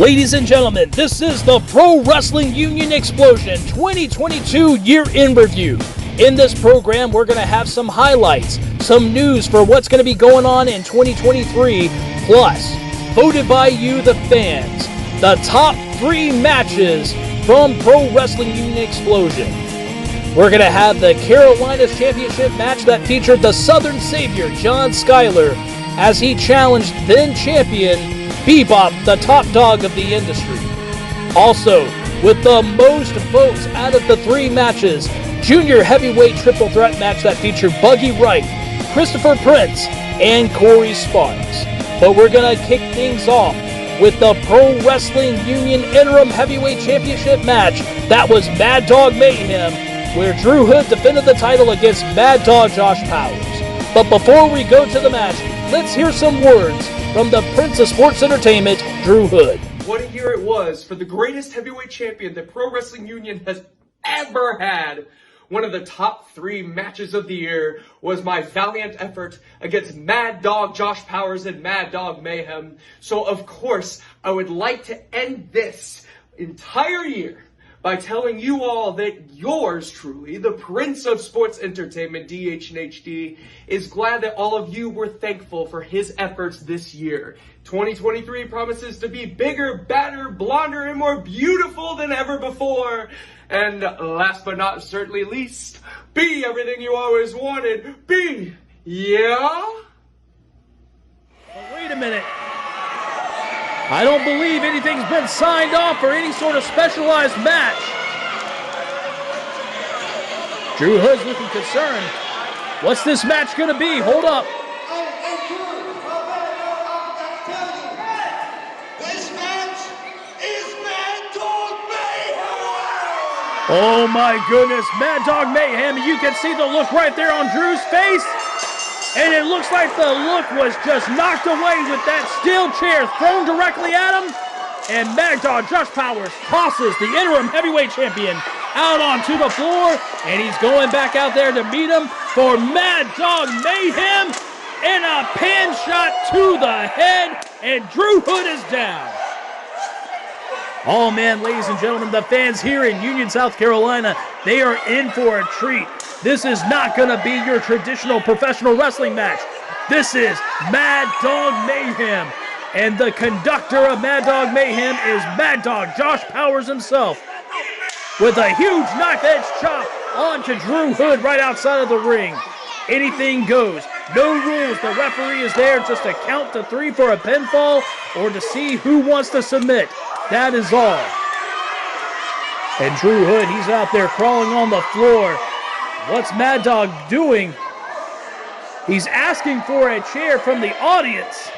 Ladies and gentlemen, this is the Pro Wrestling Union Explosion 2022 Year in Review. In this program, we're going to have some highlights, some news for what's going to be going on in 2023, plus, voted by you, the fans, the top 3 matches from Pro Wrestling Union Explosion. We're going to have the Carolinas Championship match that featured the Southern Savior, John Schuyler, as he challenged then-champion Bebop, the top dog of the industry. Also, with the most votes out of the 3 matches, Junior Heavyweight Triple Threat match that featured Buggy Wright, Christopher Prince, and Corey Sparks. But we're going to kick things off with the Pro Wrestling Union Interim Heavyweight Championship match that was Mad Dog Mayhem, where Drew Hood defended the title against Mad Dog Josh Powers. But before we go to the match, let's hear some words from the Prince of Sports Entertainment, Drew Hood. What a year it was for the greatest heavyweight champion that Pro Wrestling Union has ever had. One of the top 3 matches of the year was my valiant effort against Mad Dog Josh Powers and Mad Dog Mayhem. So of course, I would like to end this entire year by telling you all that yours truly, the Prince of Sports Entertainment, DH&HD, is glad that all of you were thankful for his efforts this year. 2023 promises to be bigger, badder, blonder, and more beautiful than ever before. And last but not certainly least, be everything you always wanted. Be, yeah? Wait a minute. I don't believe anything's been signed off for any sort of specialized match. Drew Hood's looking concerned. What's this match going to be? Hold up. This match is Mad Dog Mayhem! Oh my goodness, Mad Dog Mayhem. You can see the look right there on Drew's face. And it looks like the look was just knocked away with that steel chair thrown directly at him. And Mad Dog Josh Powers tosses the interim heavyweight champion out onto the floor. And he's going back out there to meet him for Mad Dog Mayhem. And a pan shot to the head. And Drew Hood is down. Oh man, ladies and gentlemen, the fans here in Union, South Carolina, they are in for a treat. This is not going to be your traditional professional wrestling match. This is Mad Dog Mayhem. And the conductor of Mad Dog Mayhem is Mad Dog Josh Powers himself. With a huge knife-edge chop onto Drew Hood right outside of the ring. Anything goes. No rules. The referee is there just to count to 3 for a pinfall or to see who wants to submit. That is all. And Drew Hood, he's out there crawling on the floor. What's Mad Dog doing? He's asking for a chair from the audience.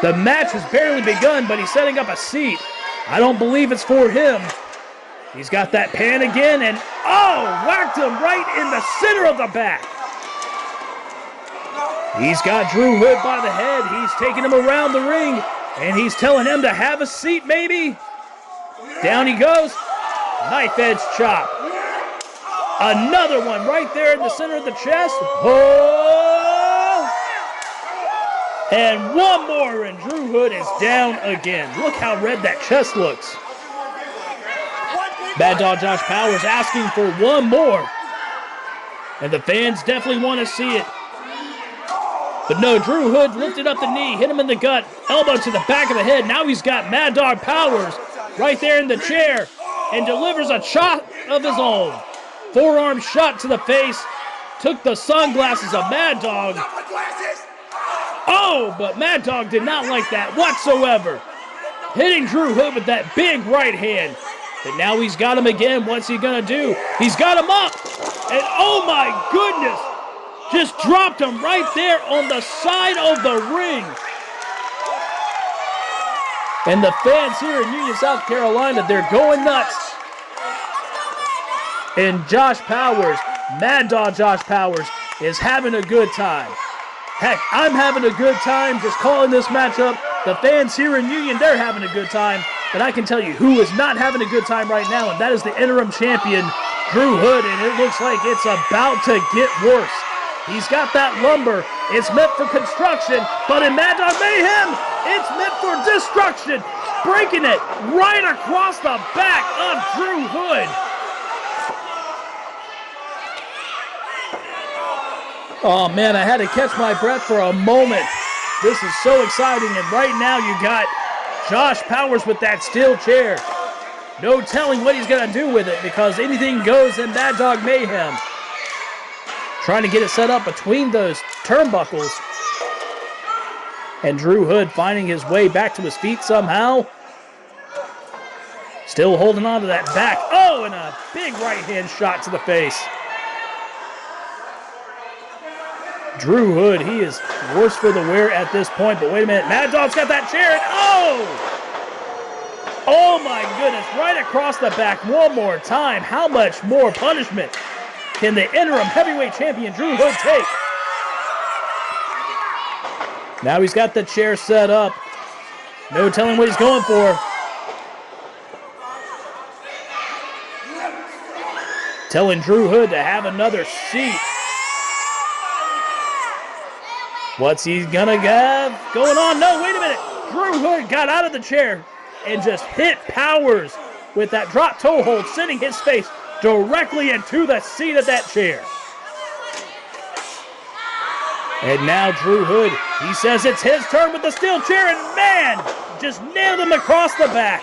The match has barely begun, but he's setting up a seat. I don't believe it's for him. He's got that pan again, and oh, whacked him right in the center of the back. He's got Drew Hood by the head. He's taking him around the ring, and he's telling him to have a seat, maybe. Down he goes. Knife edge chop. Another one right there in the center of the chest. Oh! And one more, and Drew Hood is down again. Look how red that chest looks. Mad Dog Josh Powers asking for one more. And the fans definitely want to see it. But no, Drew Hood lifted up the knee, hit him in the gut, elbow to the back of the head. Now he's got Mad Dog Powers right there in the chair. And delivers a shot of his own. Forearm shot to the face. Took the sunglasses of Mad Dog. Oh, but Mad Dog did not like that whatsoever. Hitting Drew Hood with that big right hand. But now he's got him again. What's he going to do? He's got him up. And oh my goodness. Just dropped him right there on the side of the ring. And the fans here in Union, South Carolina, they're going nuts. And Josh Powers, Mad Dog Josh Powers, is having a good time. Heck, I'm having a good time just calling this matchup. The fans here in Union, they're having a good time. But I can tell you who is not having a good time right now, and that is the interim champion, Drew Hood. And it looks like it's about to get worse. He's got that lumber. It's meant for construction, but in Mad Dog Mayhem, it's meant for destruction. Breaking it right across the back of Drew Hood. Oh man, I had to catch my breath for a moment. This is so exciting, and right now you got Josh Powers with that steel chair. No telling what he's going to do with it because anything goes in Mad Dog Mayhem. Trying to get it set up between those turnbuckles. And Drew Hood finding his way back to his feet somehow. Still holding on to that back. Oh, and a big right hand shot to the face. Drew Hood, he is worse for the wear at this point, but wait a minute. Mad Dog's got that chair, and oh! Oh my goodness, right across the back one more time. How much more punishment can the interim heavyweight champion Drew Hood take? Now he's got the chair set up. No telling what he's going for. Telling Drew Hood to have another seat. What's he gonna have going on? No, wait a minute. Drew Hood got out of the chair and just hit Powers with that drop toe hold, sending his face directly into the seat of that chair. And now Drew Hood, he says it's his turn with the steel chair, and man, just nailed him across the back.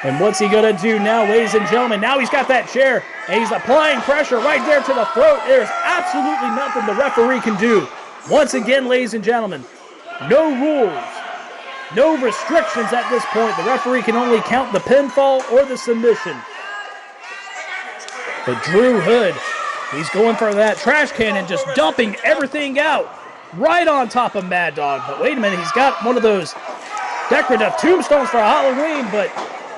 And what's he gonna do now, ladies and gentlemen? Now he's got that chair, and he's applying pressure right there to the throat. There's absolutely nothing the referee can do. Once again, ladies and gentlemen, no rules, no restrictions at this point. The referee can only count the pinfall or the submission. But Drew Hood, he's going for that trash can and just dumping everything out right on top of Mad Dog. But wait a minute, he's got one of those decorative tombstones for Halloween, but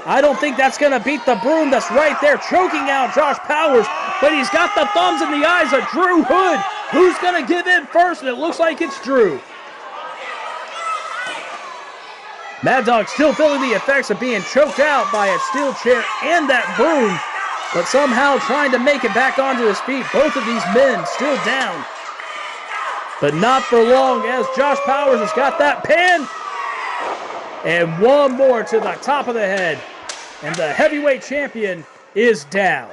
I don't think that's going to beat the broom that's right there choking out Josh Powers. But he's got the thumbs in the eyes of Drew Hood. Who's going to give in first? And it looks like it's Drew. Mad Dog still feeling the effects of being choked out by a steel chair and that broom, but somehow trying to make it back onto his feet. Both of these men still down, but not for long as Josh Powers has got that pin. And one more to the top of the head. And the heavyweight champion is down.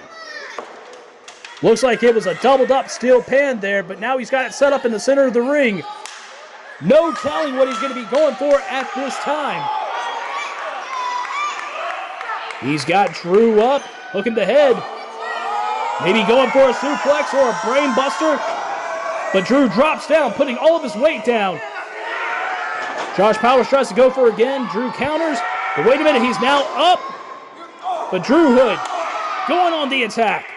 Looks like it was a doubled up steel pan there, but now he's got it set up in the center of the ring. No telling what he's going to be going for at this time. He's got Drew up, hooking the head. Maybe going for a suplex or a brain buster. But Drew drops down, putting all of his weight down. Josh Powers tries to go for it again. Drew counters. But wait a minute, he's now up. But Drew Hood going on the attack.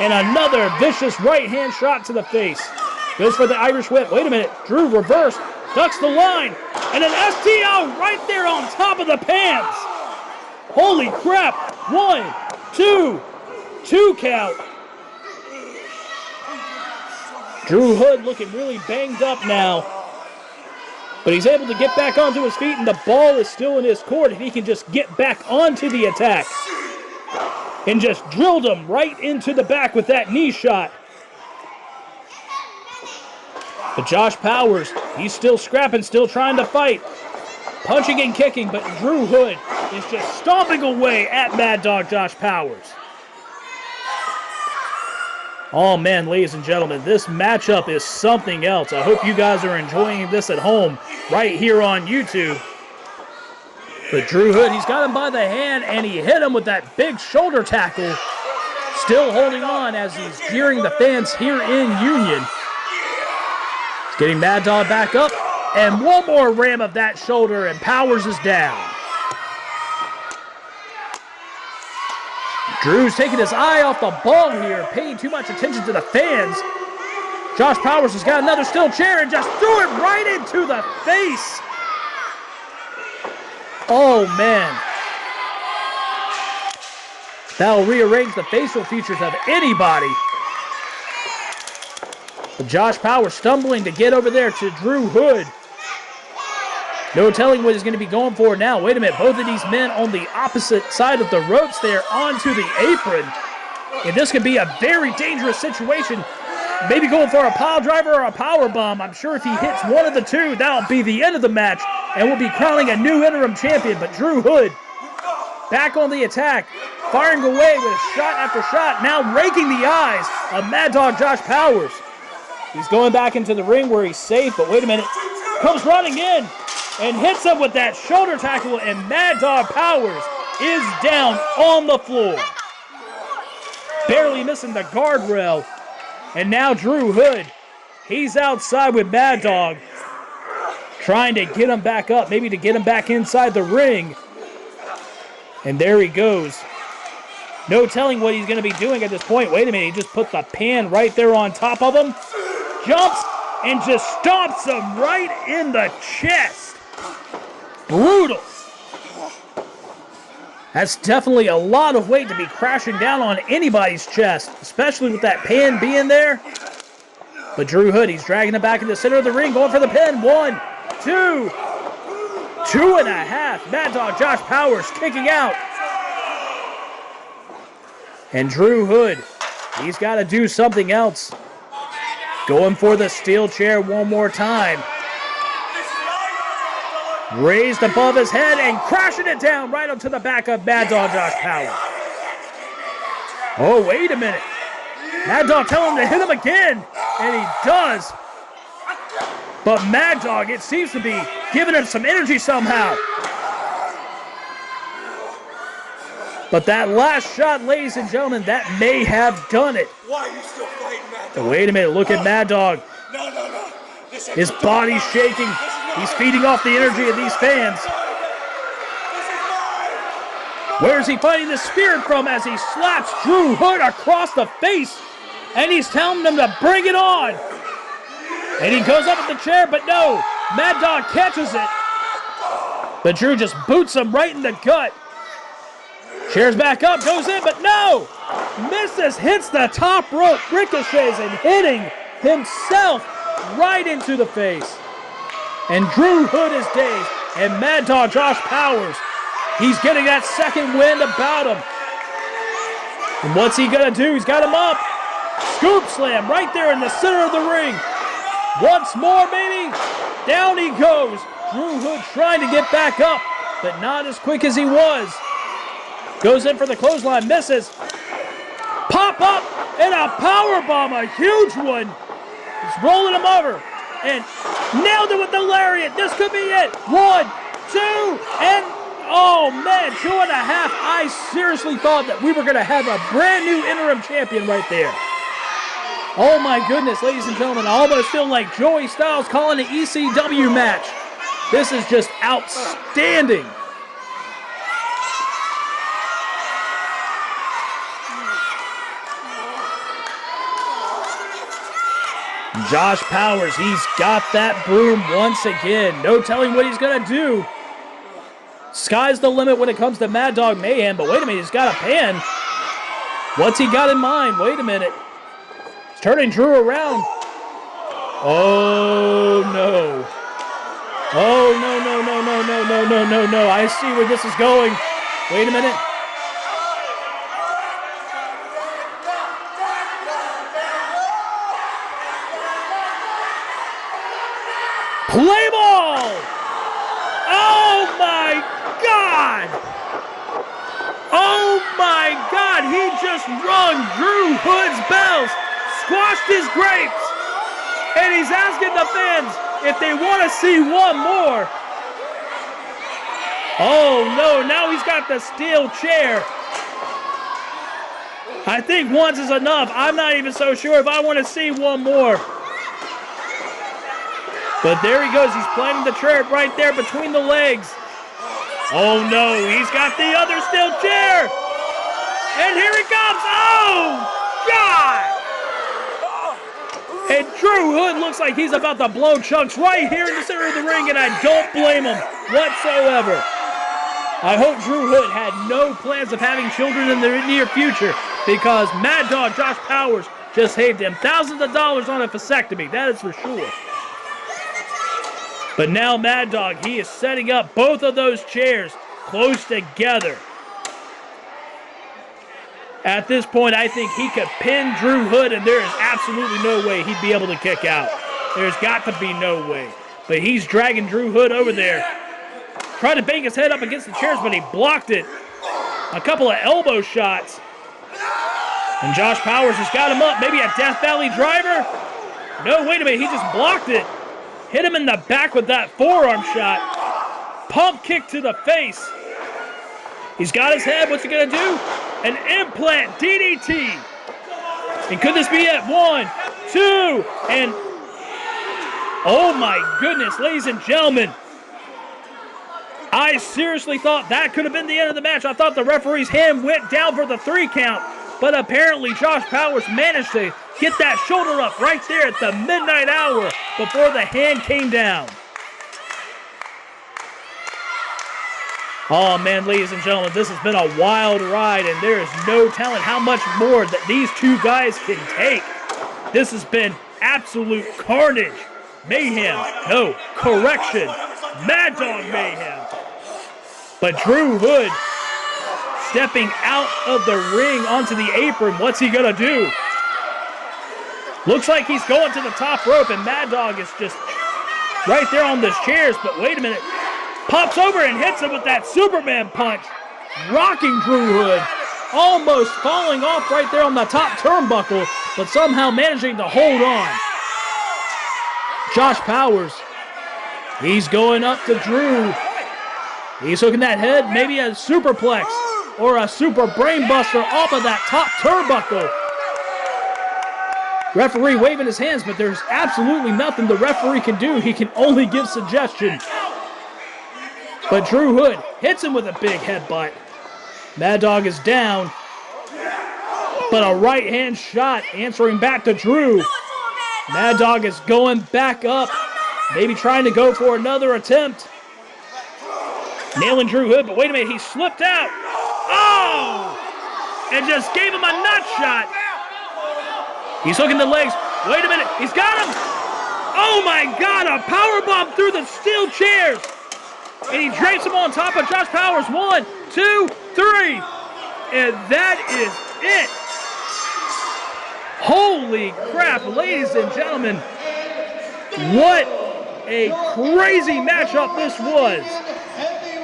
And another vicious right-hand shot to the face. Goes for the Irish whip. Wait a minute. Drew reversed. Ducks the line. And an STO right there on top of the pants. Holy crap. 1, 2, 2 count. Drew Hood looking really banged up now. But he's able to get back onto his feet, and the ball is still in his court, and he can just get back onto the attack. And just drilled him right into the back with that knee shot. But Josh Powers, he's still scrapping, still trying to fight. Punching and kicking, but Drew Hood is just stomping away at Mad Dog Josh Powers. Oh man, ladies and gentlemen, this matchup is something else. I hope you guys are enjoying this at home right here on YouTube. But Drew Hood, he's got him by the hand, and he hit him with that big shoulder tackle. Still holding on as he's jeering the fans here in Union. He's getting Mad Dog back up, and one more ram of that shoulder, and Powers is down. Drew's taking his eye off the ball here, paying too much attention to the fans. Josh Powers has got another steel chair and just threw it right into the face. Oh, man. That'll rearrange the facial features of anybody. But Josh Powers stumbling to get over there to Drew Hood. No telling what he's going to be going for now. Wait a minute. Both of these men on the opposite side of the ropes there onto the apron. And this could be a very dangerous situation. Maybe going for a pile driver or a power bomb. I'm sure if he hits one of the two, that'll be the end of the match, and we'll be crowning a new interim champion. But Drew Hood back on the attack, firing away with shot after shot, now raking the eyes of Mad Dog Josh Powers. He's going back into the ring where he's safe, but wait a minute. Comes running in and hits him with that shoulder tackle, and Mad Dog Powers is down on the floor. Barely missing the guardrail. And now Drew Hood, he's outside with Mad Dog, trying to get him back up, maybe to get him back inside the ring. And there he goes. No telling what he's going to be doing at this point. Wait a minute, he just put the pan right there on top of him. Jumps and just stomps him right in the chest. Brutal. That's definitely a lot of weight to be crashing down on anybody's chest, especially with that pan being there. But Drew Hood, he's dragging it back in the center of the ring, going for the pin. 1, 2, 2.5. Mad Dog Josh Powers kicking out. And Drew Hood, he's got to do something else. Going for the steel chair one more time. Raised above his head and crashing it down right onto the back of Mad Dog Josh Powers. Oh, wait a minute. Mad Dog telling him to hit him again, and he does. But Mad Dog, it seems to be giving him some energy somehow. But that last shot, ladies and gentlemen, that may have done it. Why are you still fighting, Mad Dog? Wait a minute, look at Mad Dog. No. His body's shaking. He's feeding off the energy of these fans. Where's he fighting the spirit from as he slaps Drew Hood across the face? And he's telling them to bring it on. And he goes up with the chair, but no. Mad Dog catches it. But Drew just boots him right in the gut. Chair's back up, goes in, but no. Misses, hits the top rope, ricochets, and hitting himself right into the face. And Drew Hood is dazed. And Mad Dog Josh Powers, he's getting that second wind about him. And what's he going to do? He's got him up. Scoop slam right there in the center of the ring. Once more, baby. Down he goes. Drew Hood trying to get back up, but not as quick as he was. Goes in for the clothesline, misses. Pop up and a powerbomb, a huge one. He's rolling him over. And nailed it with the lariat. This could be it. 1, 2, and oh man, 2.5. I seriously thought that we were going to have a brand new interim champion right there. Oh my goodness, ladies and gentlemen, I almost feel like Joey Styles calling an ECW match. This is just outstanding. Josh Powers, he's got that broom once again. No telling what he's going to do. Sky's the limit when it comes to Mad Dog Mayhem, but wait a minute, he's got a pan. What's he got in mind? Wait a minute. He's turning Drew around. Oh, no. Oh, no. I see where this is going. Wait a minute. Play ball! Oh my God! Oh my God! He just rung Drew Hood's bells, squashed his grapes, and he's asking the fans if they want to see one more. Oh no, now he's got the steel chair. I think once is enough. I'm not even so sure if I want to see one more. But there he goes. He's planting the chair right there between the legs. Oh, no. He's got the other steel chair. And here he comes. Oh, God. And Drew Hood looks like he's about to blow chunks right here in the center of the ring, and I don't blame him whatsoever. I hope Drew Hood had no plans of having children in the near future, because Mad Dog Josh Powers just saved him thousands of dollars on a vasectomy. That is for sure. But now Mad Dog, he is setting up both of those chairs close together. At this point, I think he could pin Drew Hood, and there is absolutely no way he'd be able to kick out. There's got to be no way. But he's dragging Drew Hood over there. Tried to bang his head up against the chairs, but he blocked it. A couple of elbow shots. And Josh Powers has got him up. Maybe a Death Valley driver? No, wait a minute. He just blocked it. Hit him in the back with that forearm shot. Pump kick to the face. He's got his head. What's he going to do? An implant DDT. And could this be it? 1, 2, and oh my goodness, ladies and gentlemen. I seriously thought that could have been the end of the match. I thought the referee's hand went down for the 3 count. But apparently Josh Powers managed to get that shoulder up right there at the midnight hour before the hand came down. Oh man, ladies and gentlemen, this has been a wild ride, and there is no telling how much more that these two guys can take. This has been absolute carnage. Mayhem. No, correction. Mad Dog Mayhem. But Drew Hood stepping out of the ring onto the apron. What's he going to do? Looks like he's going to the top rope, and Mad Dog is just right there on those chairs. But wait a minute. Pops over and hits him with that Superman punch. Rocking Drew Hood. Almost falling off right there on the top turnbuckle, but somehow managing to hold on. Josh Powers. He's going up to Drew. He's hooking that head, maybe a superplex or a super brainbuster off of that top turnbuckle. Referee waving his hands, but there's absolutely nothing the referee can do. He can only give suggestions. But Drew Hood hits him with a big headbutt. Mad Dog is down. But a right hand shot answering back to Drew. Mad Dog is going back up. Maybe trying to go for another attempt. Nailing Drew Hood, but wait a minute, he slipped out. Oh! And just gave him a nut shot. He's hooking the legs. Wait a minute, he's got him. Oh my God, a powerbomb through the steel chairs. And he drapes him on top of Josh Powers. 1, 2, 3. And that is it. Holy crap, ladies and gentlemen. What a crazy matchup this was.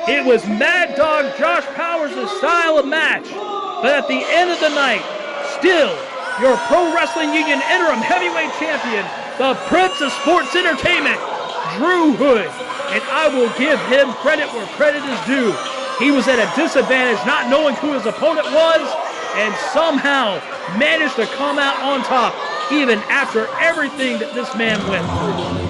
It was Mad Dog Josh Powers' style of match. But at the end of the night, still your Pro Wrestling Union Interim Heavyweight Champion, the Prince of Sports Entertainment, Drew Hood. And I will give him credit where credit is due. He was at a disadvantage not knowing who his opponent was and somehow managed to come out on top even after everything that this man went through.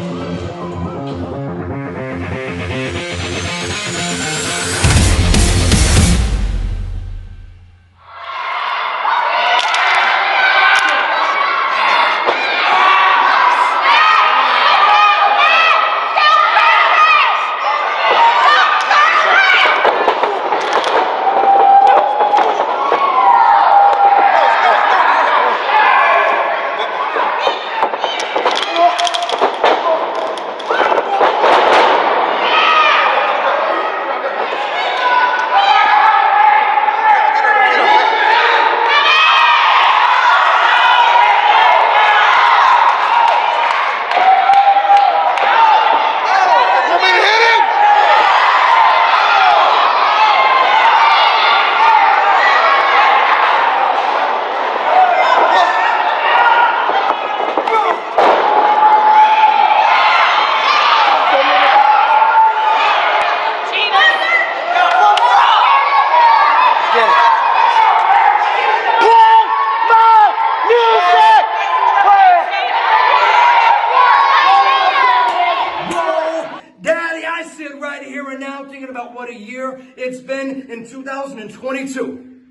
It's been in 2022.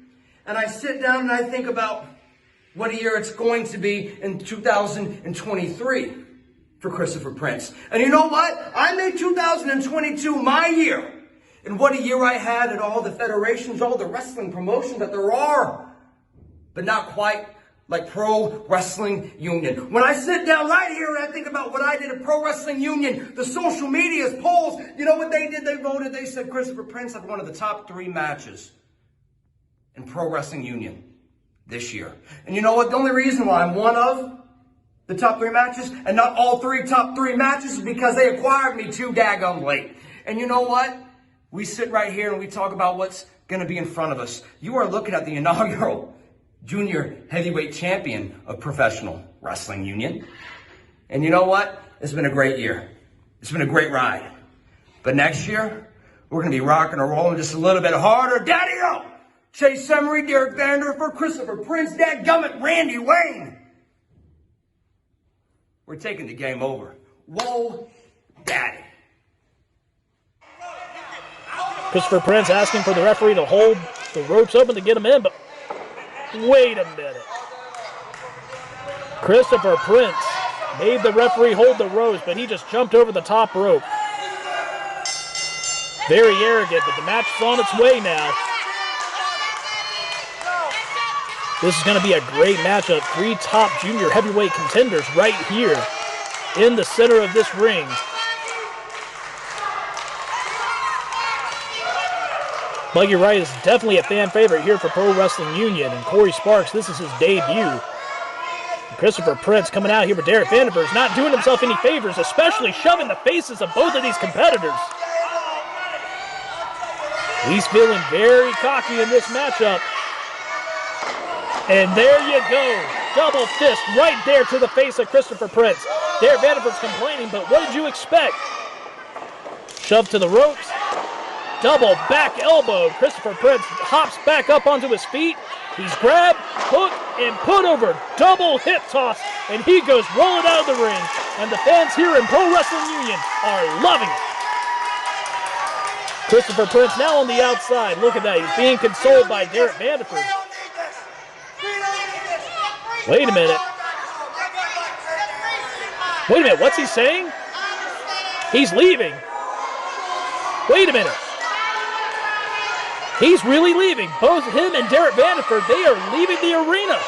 And I sit down and I think about what a year it's going to be in 2023 for Christopher Prince. And you know what? I made 2022 my year. And what a year I had at all the federations, all the wrestling promotions that there are. But not quite like Pro Wrestling Union. When I sit down right here and I think about what I did at Pro Wrestling Union, the social media's polls, you know what they did? They voted. They said Christopher Prince had one of the top 3 matches in Pro Wrestling Union. this year. And you know what? The only reason why I'm one of the top 3 matches and not all 3 top 3 matches is because they acquired me too daggum late. And you know what? We sit right here and we talk about what's going to be in front of us. You are looking at the inaugural Junior Heavyweight Champion of Professional Wrestling Union. And you know what? It's been a great year. It's been a great ride. But next year, we're going to be rocking and rolling just a little bit harder. Daddy-o! Chase Emery, Derrick, Vanderford, Christopher Prince, dadgummit, Randy Wayne. We're taking the game over. Whoa, Daddy. Christopher Prince asking for the referee to hold the ropes open to get him in, but wait a minute. Christopher Prince made the referee hold the ropes, but he just jumped over the top rope. Very arrogant, but the match is on its way now. This is going to be a great matchup. 3 top junior heavyweight contenders right here in the center of this ring. Buggy Wright is definitely a fan favorite here for Pro Wrestling Union, and Corey Sparks, this is his debut. And Christopher Prince coming out here with Derrick Vanderford is not doing himself any favors, especially shoving the faces of both of these competitors. He's feeling very cocky in this matchup. And there you go. Double fist right there to the face of Christopher Prince. Derrick Vanderford's complaining, but what did you expect? Shove to the ropes. Double back elbow. Christopher Prince hops back up onto his feet. He's grabbed, hooked, and put over. Double hip toss, and he goes rolling out of the ring. And the fans here in Pro Wrestling Union are loving it. Christopher Prince now on the outside. Look at that. He's being consoled by Derrick Vanderford. Wait a minute. Wait a minute. What's he saying? He's leaving. Wait a minute. He's really leaving. Both him and Derrick Vanderford, they are leaving the arena.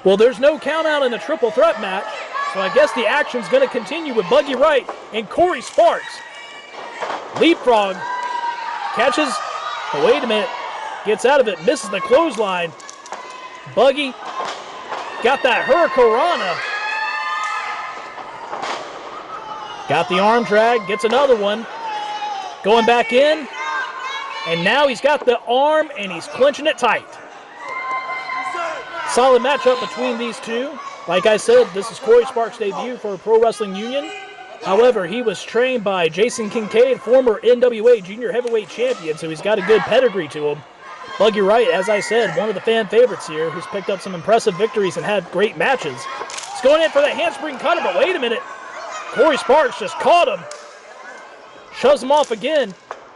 Well, there's no count out in the triple threat match, so I guess the action's going to continue with Buggy Wright and Corey Sparks. Leapfrog, catches, but wait a minute, gets out of it, misses the clothesline. Buggy got that Hurricanrana. Got the arm drag, gets another one. Going back in, and now he's got the arm, and he's clinching it tight. Solid matchup between these two. Like I said, this is Corey Sparks' debut for Pro Wrestling Union. However, he was trained by Jason Kincaid, former NWA Junior Heavyweight Champion, so he's got a good pedigree to him. Buggy Wright, as I said, one of the fan favorites here, who's picked up some impressive victories and had great matches. He's going in for the handspring cutter, but wait a minute. Corey Sparks just caught him. Shoves him off again.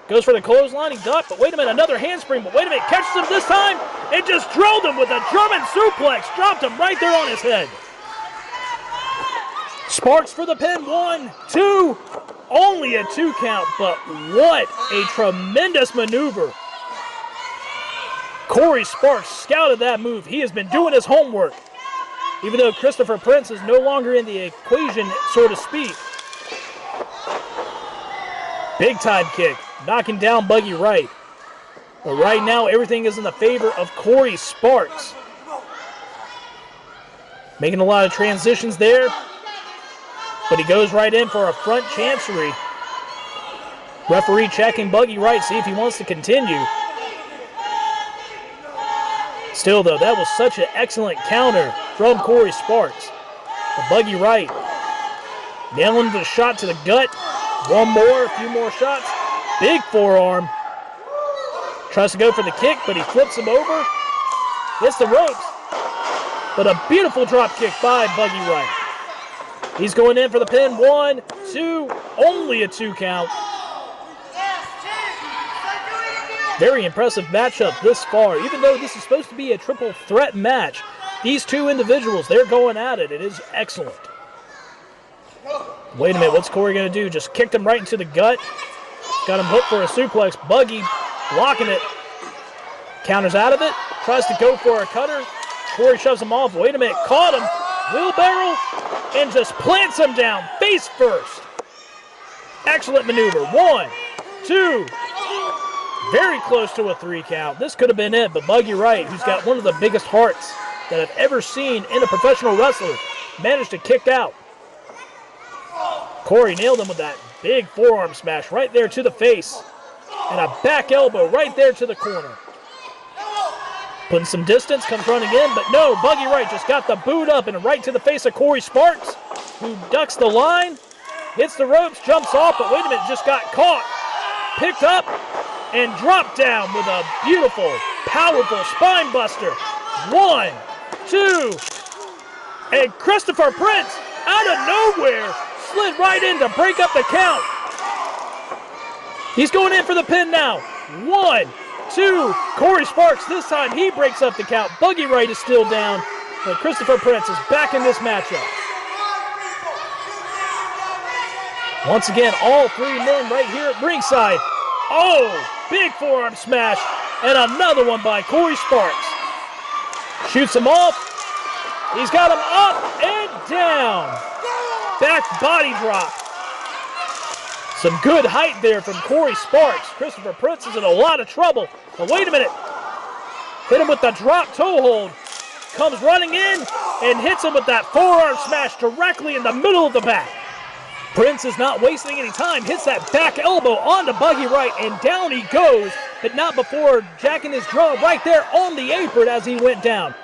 Goes for the clothesline. He ducked, but wait a minute, another handspring. But wait a minute, catches him this time and just drilled him with a German suplex. Dropped him right there on his head. Sparks for the pin. 1, 2. Only a 2 count, but what a tremendous maneuver. Corey Sparks scouted that move. He has been doing his homework. Even though Christopher Prince is no longer in the equation, so to speak. Big time kick, knocking down Buggy Wright. But right now, everything is in the favor of Corey Sparks. Making a lot of transitions there. But he goes right in for a front chancery. Referee checking Buggy Wright, see if he wants to continue. Still, though, that was such an excellent counter from Corey Sparks. But Buggy Wright nailing the shot to the gut. One more, a few more shots. Big forearm. Tries to go for the kick, but he flips him over. Hits the ropes. But a beautiful drop kick by Buggy Wright. He's going in for the pin. 1, 2, only a 2 count. Very impressive matchup this far. Even though this is supposed to be a triple threat match, these two individuals, they're going at it. It is excellent. Wait a minute, what's Corey going to do? Just kicked him right into the gut. Got him hooked for a suplex. Buggy blocking it. Counters out of it. Tries to go for a cutter. Corey shoves him off. Wait a minute, caught him. Wheelbarrow and just plants him down face first. Excellent maneuver. 1, 2. Very close to a 3 count. This could have been it, but Buggy Wright, who's got one of the biggest hearts that I've ever seen in a professional wrestler, managed to kick out. Corey nailed him with that big forearm smash right there to the face. And a back elbow right there to the corner. Putting some distance, comes running in, but no, Buggy Wright just got the boot up and right to the face of Corey Sparks, who ducks the line, hits the ropes, jumps off, but wait a minute, just got caught. Picked up and dropped down with a beautiful, powerful spine buster. 1, 2, and Christopher Prince, out of nowhere, slid right in to break up the count. He's going in for the pin now. 1, 2, Corey Sparks, this time he breaks up the count. Buggy Wright is still down, but Christopher Prince is back in this matchup. Once again, all 3 men right here at ringside. Oh, big forearm smash, and another one by Corey Sparks. Shoots him off. He's got him up and down. Back body drop. Some good height there from Corey Sparks. Christopher Prince is in a lot of trouble. But wait a minute. Hit him with the drop toe hold. Comes running in and hits him with that forearm smash directly in the middle of the back. Prince is not wasting any time. Hits that back elbow onto Buggy Wright, and down he goes, but not before jacking his jaw right there on the apron as he went down.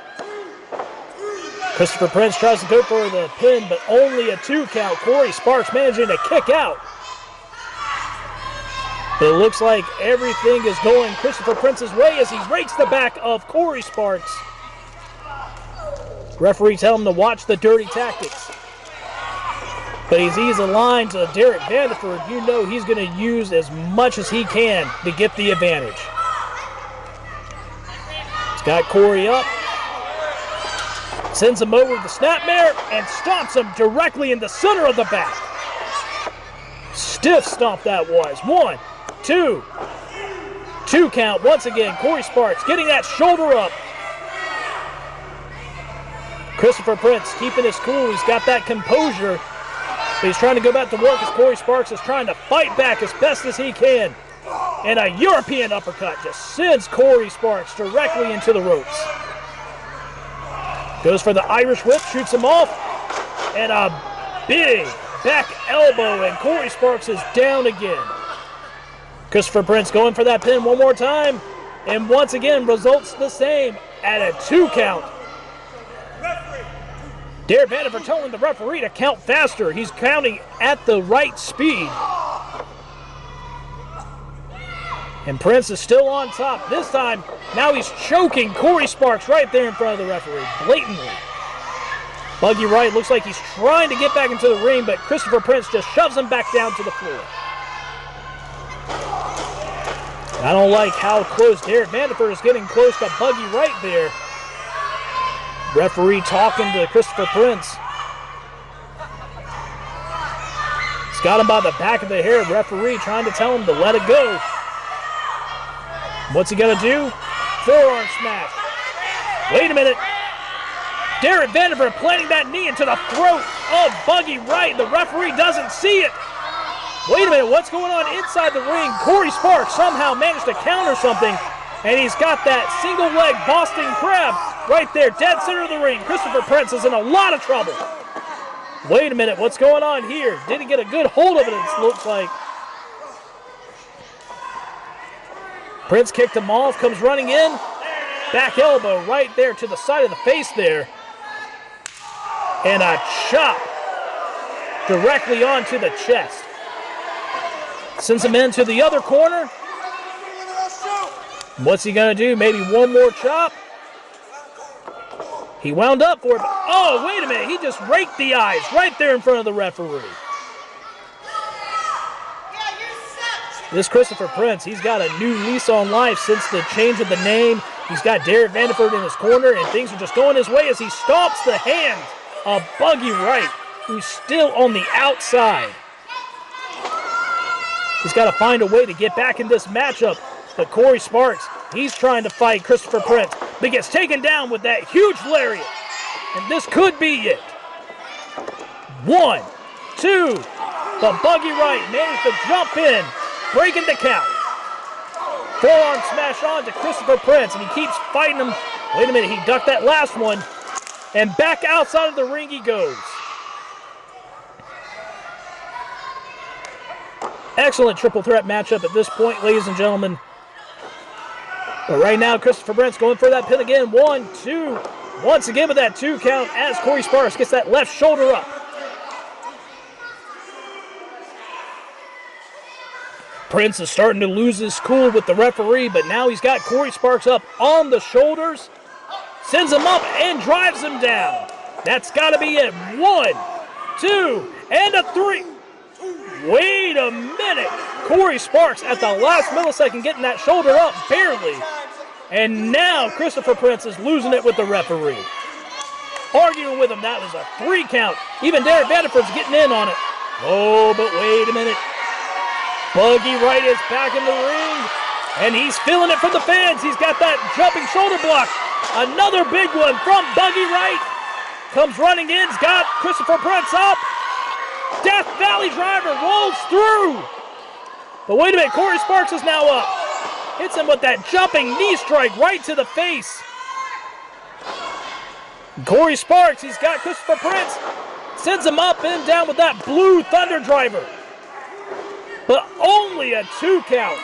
Christopher Prince tries to go for the pin, but only a 2 count. Corey Sparks managing to kick out. But it looks like everything is going Christopher Prince's way as he rakes the back of Corey Sparks. Referee tell him to watch the dirty tactics. But he's a line to Derrick Vanderford. You know he's going to use as much as he can to get the advantage. He's got Corey up. Sends him over the snapmare and stomps him directly in the center of the back. Stiff stomp that was. 1, 2. 2 count once again. Corey Sparks getting that shoulder up. Christopher Prince keeping his cool. He's got that composure. But he's trying to go back to work as Corey Sparks is trying to fight back as best as he can. And a European uppercut just sends Corey Sparks directly into the ropes. Goes for the Irish whip, shoots him off. And a big back elbow, and Corey Sparks is down again. Christopher Prince going for that pin one more time. And once again, results the same at a 2 count. Derrick Vanderford telling the referee to count faster. He's counting at the right speed. And Prince is still on top. This time, now he's choking Corey Sparks right there in front of the referee, blatantly. Buggy Wright looks like he's trying to get back into the ring, but Christopher Prince just shoves him back down to the floor. I don't like how close Derrick Vanderford is getting close to Buggy Wright there. Referee talking to Christopher Prince. He's got him by the back of the hair. Referee trying to tell him to let it go. What's he gonna do? Forearm smash. Wait a minute. Derrick Vanderford planting that knee into the throat of Buggy Wright. The referee doesn't see it. Wait a minute, what's going on inside the ring? Corey Sparks somehow managed to counter something, and he's got that single leg Boston Crab right there, dead center of the ring. Christopher Prince is in a lot of trouble. Wait a minute, what's going on here? Didn't get a good hold of it, it looks like. Prince kicked him off, comes running in. Back elbow right there to the side of the face there. And a chop directly onto the chest. Sends him into the other corner. What's he going to do? Maybe one more chop? He wound up for it. Oh, wait a minute. He just raked the eyes right there in front of the referee. This Christopher Prince, he's got a new lease on life since the change of the name. He's got Derrick Vanderford in his corner, and things are just going his way as he stomps the hands of Buggy Wright, who's still on the outside. He's got to find a way to get back in this matchup. But Corey Sparks, he's trying to fight Christopher Prince, but gets taken down with that huge lariat. And this could be it. 1, 2. But Buggy Wright managed to jump in, breaking the count. forearm smash on to Christopher Prince, and he keeps fighting him. Wait a minute, he ducked that last one. And back outside of the ring he goes. Excellent triple threat matchup at this point, ladies and gentlemen. But right now, Christopher Prince going for that pin again. 1, 2. Once again with that 2 count as Corey Sparks gets that left shoulder up. Prince is starting to lose his cool with the referee, but now he's got Corey Sparks up on the shoulders. Sends him up and drives him down. That's got to be it. 1, 2, and a 3. Wait a minute. Corey Sparks at the last millisecond getting that shoulder up, barely. And now Christopher Prince is losing it with the referee. Arguing with him, that was a 3 count. Even Derrick Vanderford's getting in on it. Oh, but wait a minute. Buggy Wright is back in the ring, and he's feeling it from the fans. He's got that jumping shoulder block. Another big one from Buggy Wright. Comes running in, he's got Christopher Prince up. Death Valley driver rolls through. But wait a minute, Corey Sparks is now up. Hits him with that jumping knee strike right to the face. Corey Sparks, he's got Christopher Prince. Sends him up and down with that blue thunder driver. But only a 2 count.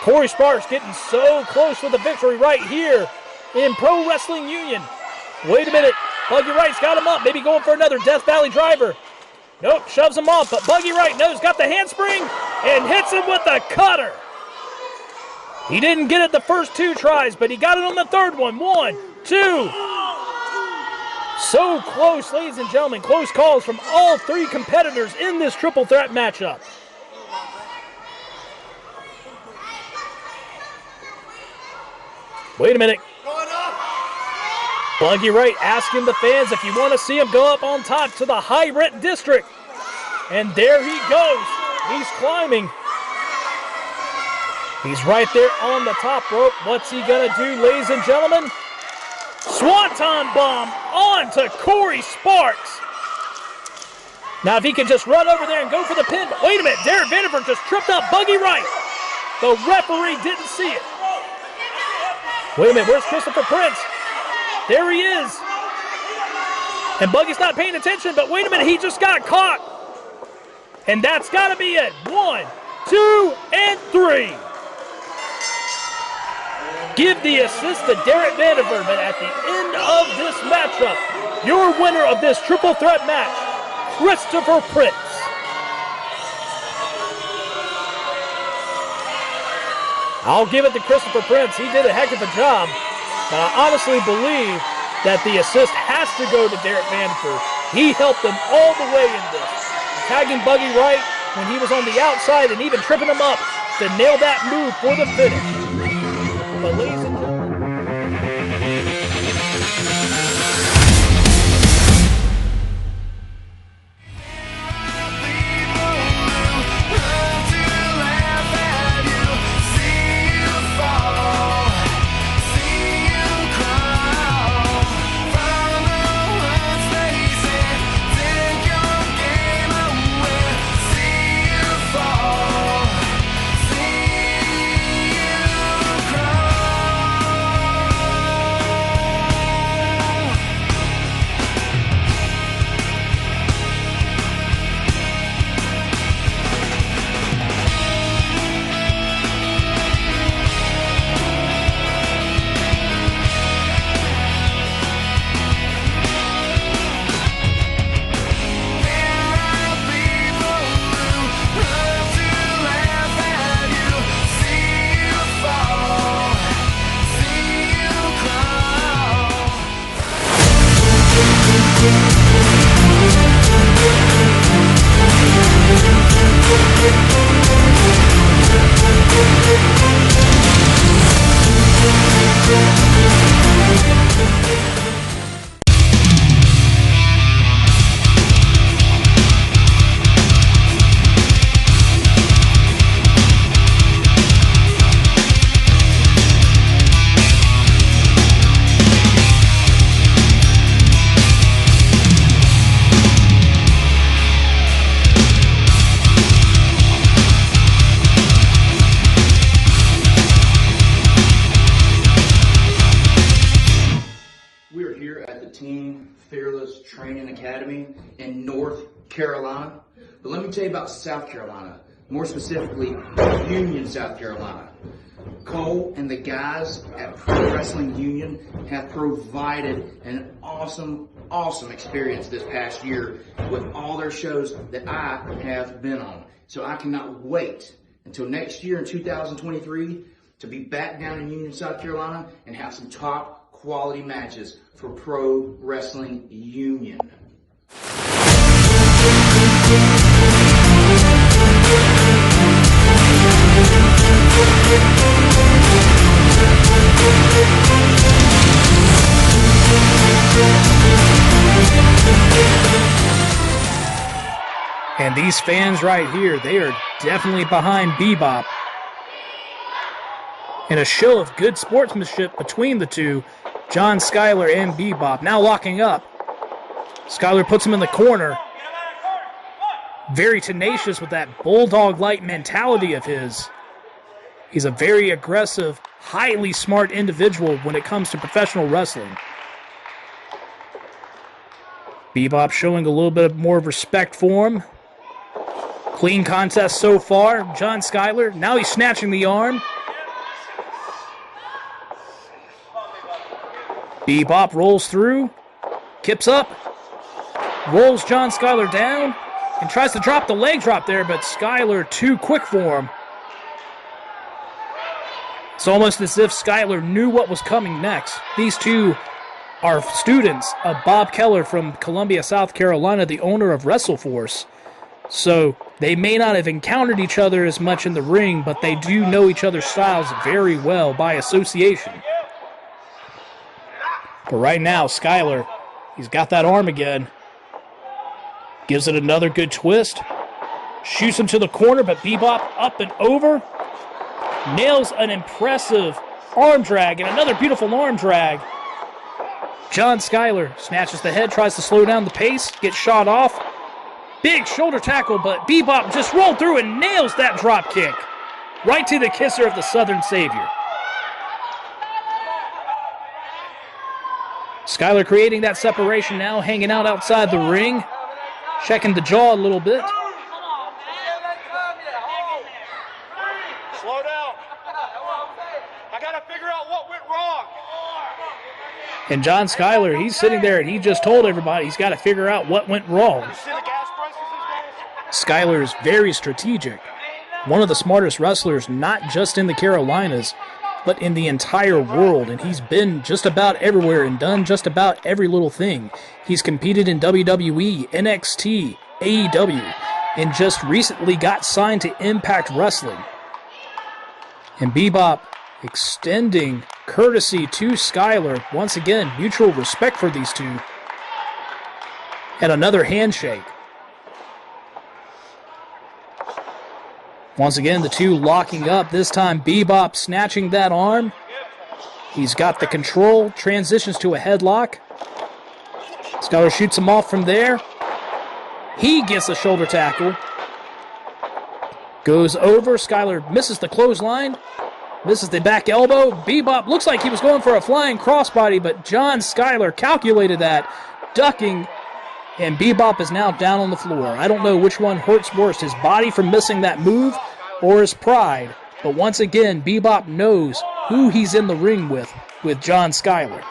Corey Sparks getting so close to the victory right here in Pro Wrestling Union. Wait a minute. Buggy Wright's got him up. Maybe going for another Death Valley driver. Nope, shoves him off. But Buggy Wright knows, got the handspring and hits him with the cutter. He didn't get it the first 2 tries, but he got it on the third one. 1, 2. So close, ladies and gentlemen. Close calls from all 3 competitors in this triple threat matchup. Wait a minute. Buggy Wright asking the fans if you want to see him go up on top to the high rent district. And there he goes. He's climbing. He's right there on the top rope. What's he going to do, ladies and gentlemen? Swanton bomb on to Corey Sparks. Now if he can just run over there and go for the pin. Wait a minute, Derrick Vanderford just tripped up Buggy Wright. The referee didn't see it. Wait a minute, where's Christopher Prince? There he is. And Buggy's not paying attention, but wait a minute, he just got caught. And that's got to be it. 1, 2, and 3. Give the assist to Derrick Vanderford, but at the end of this matchup, your winner of this triple threat match, Christopher Prince. I'll give it to Christopher Prince. He did a heck of a job, but I honestly believe that the assist has to go to Derrick Vanderford. He helped them all the way in this. Tagging Buggy Wright when he was on the outside and even tripping him up to nail that move for the finish. But ladies and gentlemen, West Training Academy in North Carolina. But let me tell you about South Carolina, more specifically Union, South Carolina. Cole and the guys at Pro Wrestling Union have provided an awesome experience this past year with all their shows that I have been on. So I cannot wait until next year in 2023 to be back down in Union, South Carolina and have some top quality matches for Pro Wrestling Union. And these fans right here, they are definitely behind Bebop. In a show of good sportsmanship between the two, John Skyler and Bebop. Now locking up. Skyler puts him in the corner. Very tenacious with that bulldog-like mentality of his. He's a very aggressive, highly smart individual when it comes to professional wrestling. Bebop showing a little bit more respect for him. Clean contest so far. John Skyler, now he's snatching the arm. Bebop rolls through, kips up, rolls John Skyler down, and tries to drop the leg drop there, but Skyler too quick for him. It's almost as if Skyler knew what was coming next. These two are students of Bob Keller from Columbia, South Carolina, the owner of WrestleForce. So they may not have encountered each other as much in the ring, but they do know each other's styles very well by association. But right now, Skyler, he's got that arm again. Gives it another good twist. Shoots him to the corner, but Bebop up and over. Nails an impressive arm drag and another beautiful arm drag. John Skyler snatches the head, tries to slow down the pace, gets shot off. Big shoulder tackle, but Bebop just rolled through and nails that drop kick. Right to the kisser of the Southern Savior. Skyler creating that separation now, hanging out outside the ring. Checking the jaw a little bit. Slow down. I got to figure out what went wrong. And John Skyler, he's sitting there and he just told everybody he's got to figure out what went wrong. Skyler is very strategic. One of the smartest wrestlers, not just in the Carolinas, but in the entire world. And he's been just about everywhere and done just about every little thing. He's competed in WWE, NXT, AEW, and just recently got signed to Impact Wrestling. And Bebop extending courtesy to Skyler. Once again, mutual respect for these two. And another handshake. Once again, the two locking up. This time, Bebop snatching that arm. He's got the control. Transitions to a headlock. Skyler shoots him off from there. He gets a shoulder tackle. Goes over. Skyler misses the clothesline. Misses the back elbow. Bebop looks like he was going for a flying crossbody, but John Skyler calculated that, ducking, and Bebop is now down on the floor. I don't know which one hurts worse, his body from missing that move or his pride. But once again, Bebop knows who he's in the ring with John Skyler.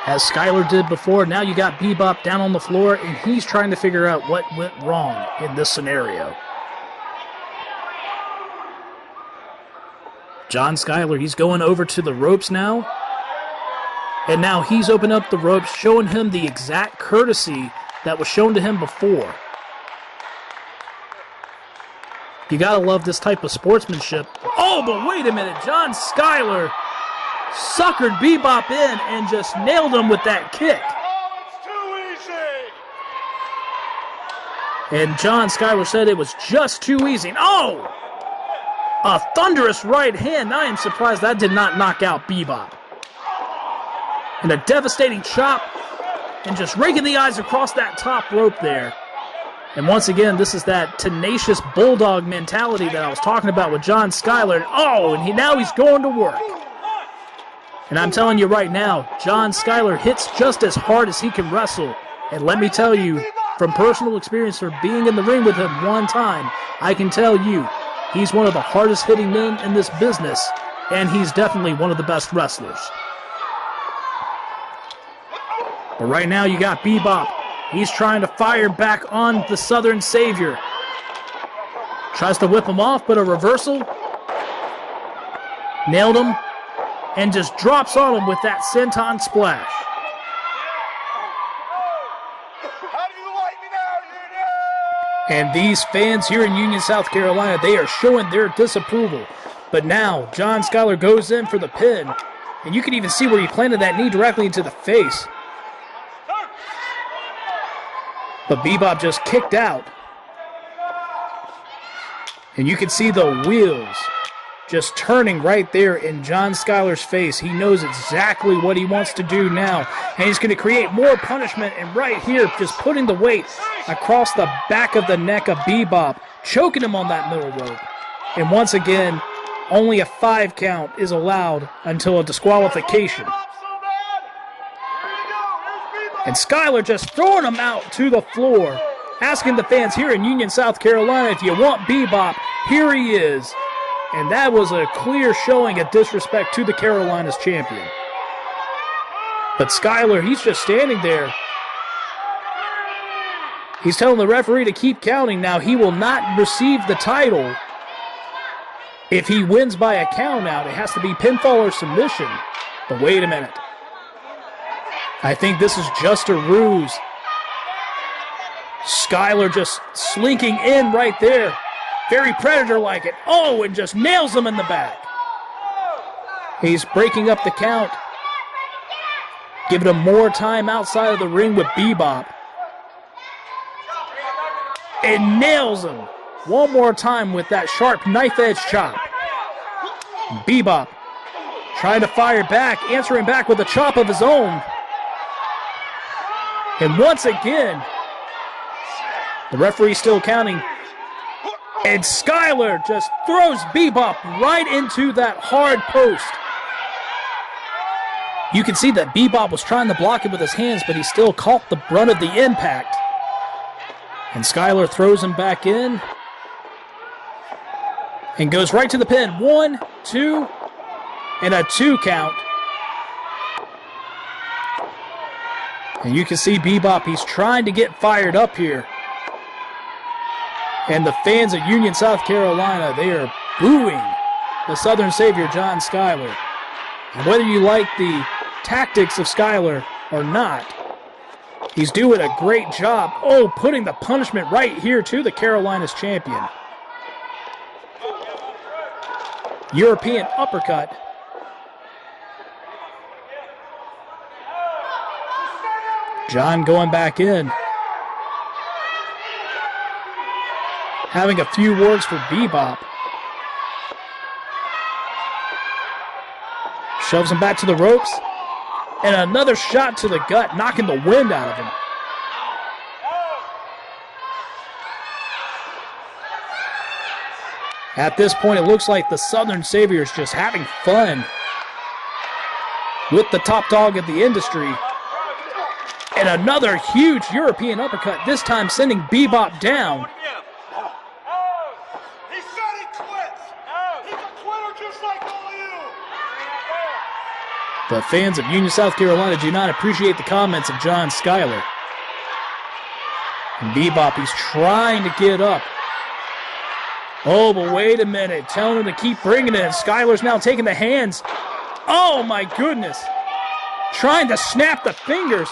As Skyler did before, now you got Bebop down on the floor, and he's trying to figure out what went wrong in this scenario. John Skyler, he's going over to the ropes now. And now he's opened up the ropes, showing him the exact courtesy that was shown to him before. You gotta love this type of sportsmanship. Oh, but wait a minute. John Skyler suckered Bebop in and just nailed him with that kick. Oh, it's too easy. And John Skyler said it was just too easy. Oh! A thunderous right hand. I am surprised that did not knock out Bebop. And a devastating chop, and just raking the eyes across that top rope there. And once again, this is that tenacious bulldog mentality that I was talking about with John Skyler. And now he's going to work. And I'm telling you right now, John Skyler hits just as hard as he can wrestle. And let me tell you, from personal experience for being in the ring with him one time, I can tell you, he's one of the hardest hitting men in this business, and he's definitely one of the best wrestlers. But right now you got Bebop. He's trying to fire back on the Southern Savior. Tries to whip him off, but a reversal. Nailed him. And just drops on him with that senton splash. And these fans here in Union, South Carolina, they are showing their disapproval. But now, John Skyler goes in for the pin. And you can even see where he planted that knee directly into the face. But Bebop just kicked out. And you can see the wheels just turning right there in John Skyler's face. He knows exactly what he wants to do now. And he's going to create more punishment. And right here, just putting the weight across the back of the neck of Bebop, choking him on that middle rope. And once again, only a 5 count is allowed until a disqualification. And Skyler just throwing him out to the floor, asking the fans here in Union, South Carolina, if you want Bebop, here he is. And that was a clear showing of disrespect to the Carolinas champion. But Skyler, he's just standing there. He's telling the referee to keep counting. Now, he will not receive the title if he wins by a count out. It has to be pinfall or submission. But wait a minute. I think this is just a ruse. Skyler just slinking in right there. Very Predator-like it. Oh, and just nails him in the back. He's breaking up the count. Giving him more time outside of the ring with Bebop. And nails him one more time with that sharp knife-edge chop. Bebop trying to fire back, answering back with a chop of his own. And once again, the referee still counting. And Skyler just throws Bebop right into that hard post. You can see that Bebop was trying to block it with his hands, but he still caught the brunt of the impact. And Skyler throws him back in. And goes right to the pin. 1, 2, and a 2 count. And you can see Bebop, he's trying to get fired up here. And the fans of Union, South Carolina, they are booing the Southern Savior, John Skyler. And whether you like the tactics of Skyler or not, he's doing a great job. Oh, putting the punishment right here to the Carolinas champion. European uppercut. John going back in. Having a few words for Bebop. Shoves him back to the ropes. And another shot to the gut, knocking the wind out of him. At this point, it looks like the Southern Savior is just having fun with the top dog of the industry. And another huge European uppercut, this time sending Bebop down. He said he quits. He's a quitter just like all of you. The fans of Union, South Carolina do not appreciate the comments of John Skyler. And Bebop, he's trying to get up. Oh, but wait a minute. Telling him to keep bringing it. Skyler's now taking the hands. Oh, my goodness. Trying to snap the fingers.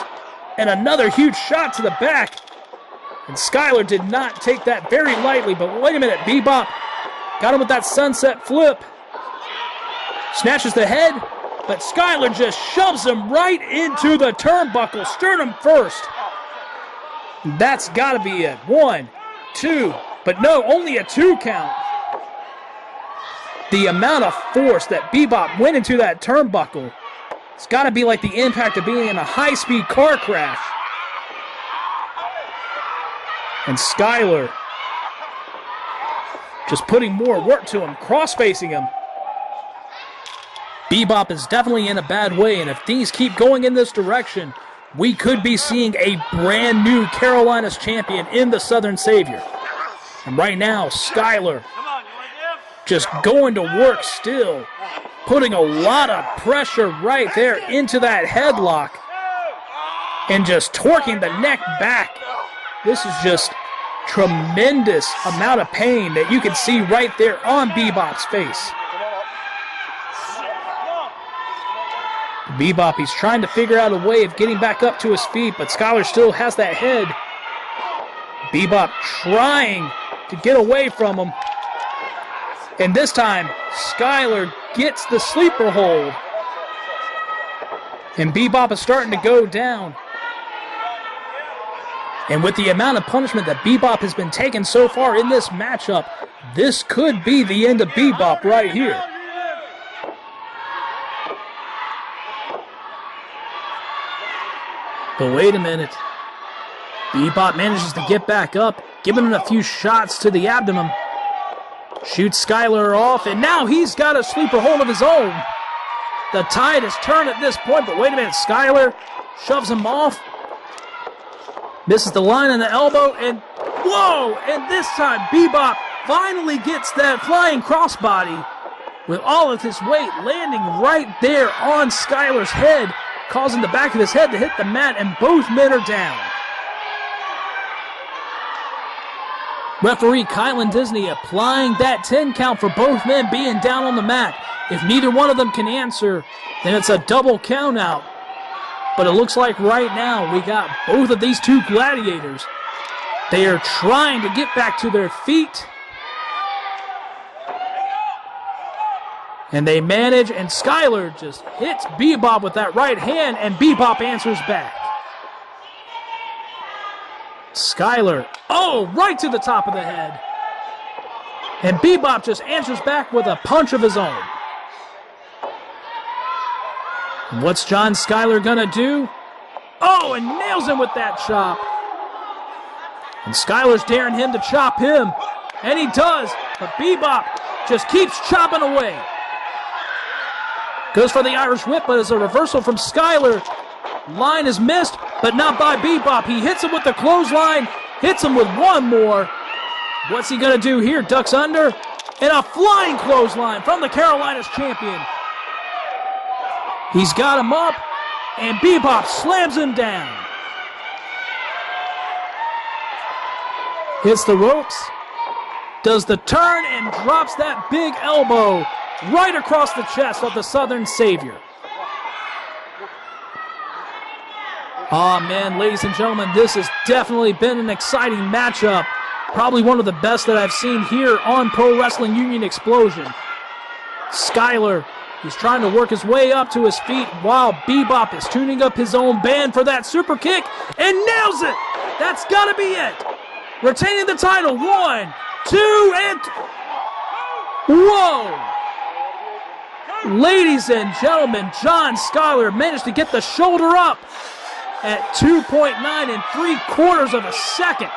And another huge shot to the back. And Skyler did not take that very lightly. But wait a minute. Bebop got him with that sunset flip. Snatches the head. But Skyler just shoves him right into the turnbuckle. Sternum first. That's got to be it. 1, 2. But no, only a 2 count. The amount of force that Bebop went into that turnbuckle, it's got to be like the impact of being in a high-speed car crash. And Skyler just putting more work to him, cross-facing him. Bebop is definitely in a bad way, and if things keep going in this direction, we could be seeing a brand new Carolina's champion in the Southern Savior. And right now, Skyler just going to work still, putting a lot of pressure right there into that headlock and just torquing the neck back. This is just tremendous amount of pain that you can see right there on Bebop's face. Bebop, he's trying to figure out a way of getting back up to his feet, but Skyler still has that head. Bebop trying to get away from him. And this time, Skyler gets the sleeper hold. And Bebop is starting to go down. And with the amount of punishment that Bebop has been taking so far in this matchup, this could be the end of Bebop right here. But wait a minute. Bebop manages to get back up, giving him a few shots to the abdomen. Shoots Skyler off, and now he's got a sleeper hold of his own. The tide has turned at this point, but wait a minute. Skyler shoves him off. Misses the line on the elbow, and whoa! And this time, Bebop finally gets that flying crossbody with all of his weight landing right there on Skyler's head, causing the back of his head to hit the mat, and both men are down. Referee Kylan Disney applying that 10 count for both men being down on the mat. If neither one of them can answer, then it's a double count out. But it looks like right now we got both of these two gladiators. They are trying to get back to their feet. And they manage, and Skyler just hits Bebop with that right hand, and Bebop answers back. Skyler, right to the top of the head. And Bebop just answers back with a punch of his own. And what's John Skyler gonna do? And nails him with that chop. And Skyler's daring him to chop him. And he does, but Bebop just keeps chopping away. Goes for the Irish whip, but it's a reversal from Skyler. Line is missed, but not by Bebop. He hits him with the clothesline, hits him with one more. What's he going to do here? Ducks under, and a flying clothesline from the Carolinas champion. He's got him up, and Bebop slams him down. Hits the ropes, does the turn, and drops that big elbow right across the chest of the Southern Savior. Oh man, ladies and gentlemen, this has definitely been an exciting matchup. Probably one of the best that I've seen here on Pro Wrestling Union Explosion. Skyler, he's trying to work his way up to his feet while Bebop is tuning up his own band for that super kick and nails it. That's got to be it. Retaining the title. 1, 2, and... Whoa! Ladies and gentlemen, John Skyler managed to get the shoulder up at 2.9 3/4 of a second.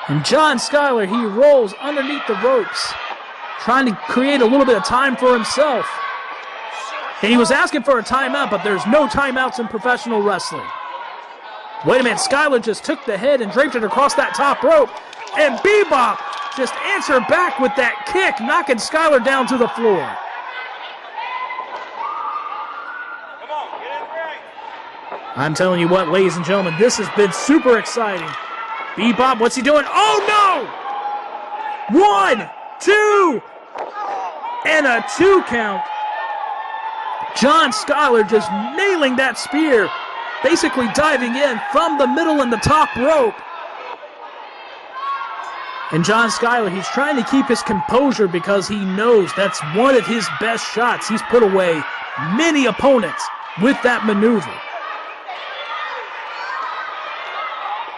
And John Skyler, he rolls underneath the ropes, trying to create a little bit of time for himself. And he was asking for a timeout, but there's no timeouts in professional wrestling. Wait a minute, Skyler just took the head and draped it across that top rope. And Bebop just answered back with that kick, knocking Skyler down to the floor. I'm telling you what, ladies and gentlemen, this has been super exciting. Bebop, what's he doing? Oh, no! 1, 2, and a 2 count. John Skyler just nailing that spear, basically diving in from the middle and the top rope. And John Skyler, he's trying to keep his composure because he knows that's one of his best shots. He's put away many opponents with that maneuver.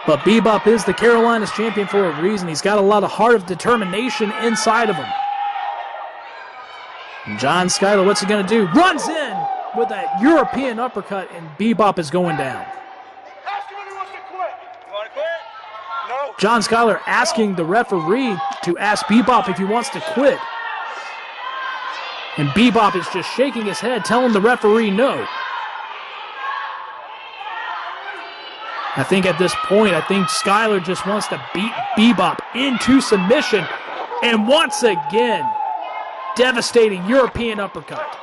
But Bebop is the Carolinas champion for a reason. He's got a lot of heart of determination inside of him. And John Skyler, what's he going to do? Runs in with that European uppercut, and Bebop is going down. Ask him if he wants to quit. You want to quit? No. John Skyler asking the referee to ask Bebop if he wants to quit. And Bebop is just shaking his head, telling the referee no. I think at this point, Skyler just wants to beat Bebop into submission. And once again, devastating European uppercut.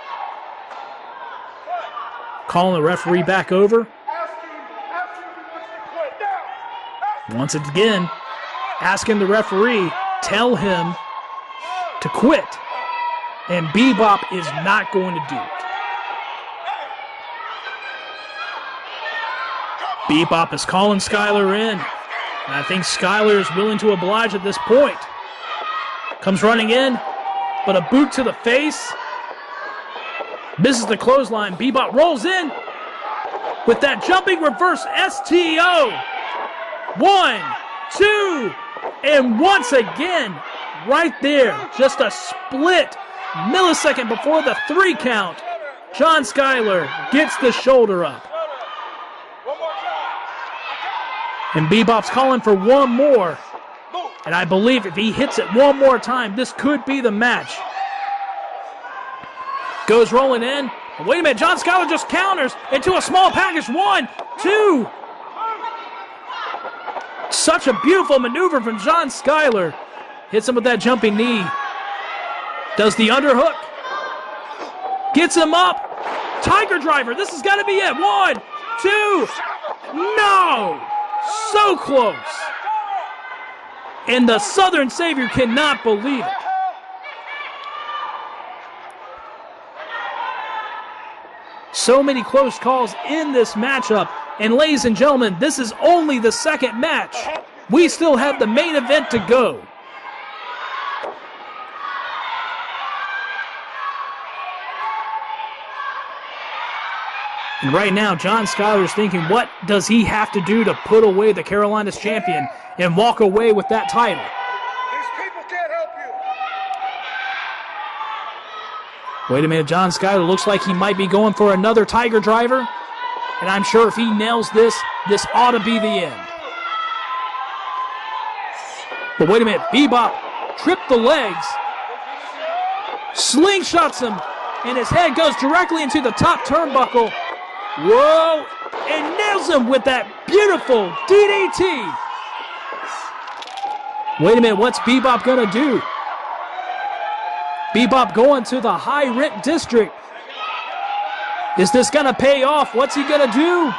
Calling the referee back over. Once again, asking the referee, tell him to quit. And Bebop is not going to do it. Bebop is calling Skyler in. And I think Skyler is willing to oblige at this point. Comes running in, but a boot to the face. Misses the clothesline. Bebop rolls in with that jumping reverse STO. 1, 2, and once again, right there, just a split millisecond before the 3 count, John Skyler gets the shoulder up. And Bebop's calling for one more. And I believe if he hits it one more time, this could be the match. Goes rolling in. Wait a minute, John Skyler just counters into a small package. 1, 2. Such a beautiful maneuver from John Skyler. Hits him with that jumping knee. Does the underhook. Gets him up. Tiger driver. This has got to be it. 1, 2. No. So close. And the Southern Savior cannot believe it. So many close calls in this matchup. And ladies and gentlemen, this is only the second match. We still have the main event to go. And right now, John Skyler is thinking, what does he have to do to put away the Carolinas champion and walk away with that title? These people can't help you. Wait a minute, John Skyler looks like he might be going for another Tiger driver. And I'm sure if he nails this, this ought to be the end. But wait a minute, Bebop tripped the legs, slingshots him, and his head goes directly into the top turnbuckle. Whoa, and nails him with that beautiful DDT. Wait a minute, what's Bebop gonna do? Bebop going to the high rent district. Is this gonna pay off? What's he gonna do?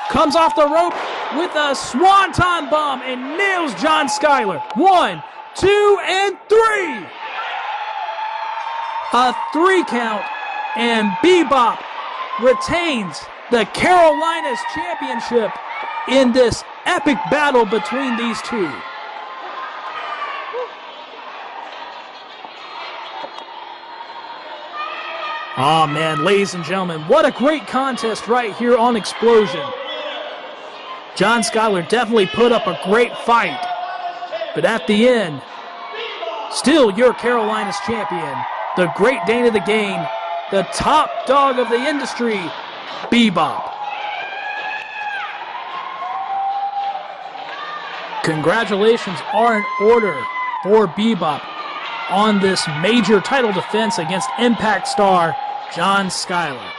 Comes off the rope with a swanton bomb and nails John Skyler. 1, 2, and 3. A 3 count, and Bebop retains the Carolinas Championship in this epic battle between these two. Oh man, ladies and gentlemen, what a great contest right here on Explosion. John Skyler definitely put up a great fight, but at the end, still your Carolinas champion, the great Dane of the game, the top dog of the industry, Bebop. Congratulations are in order for Bebop on this major title defense against Impact star John Skyler.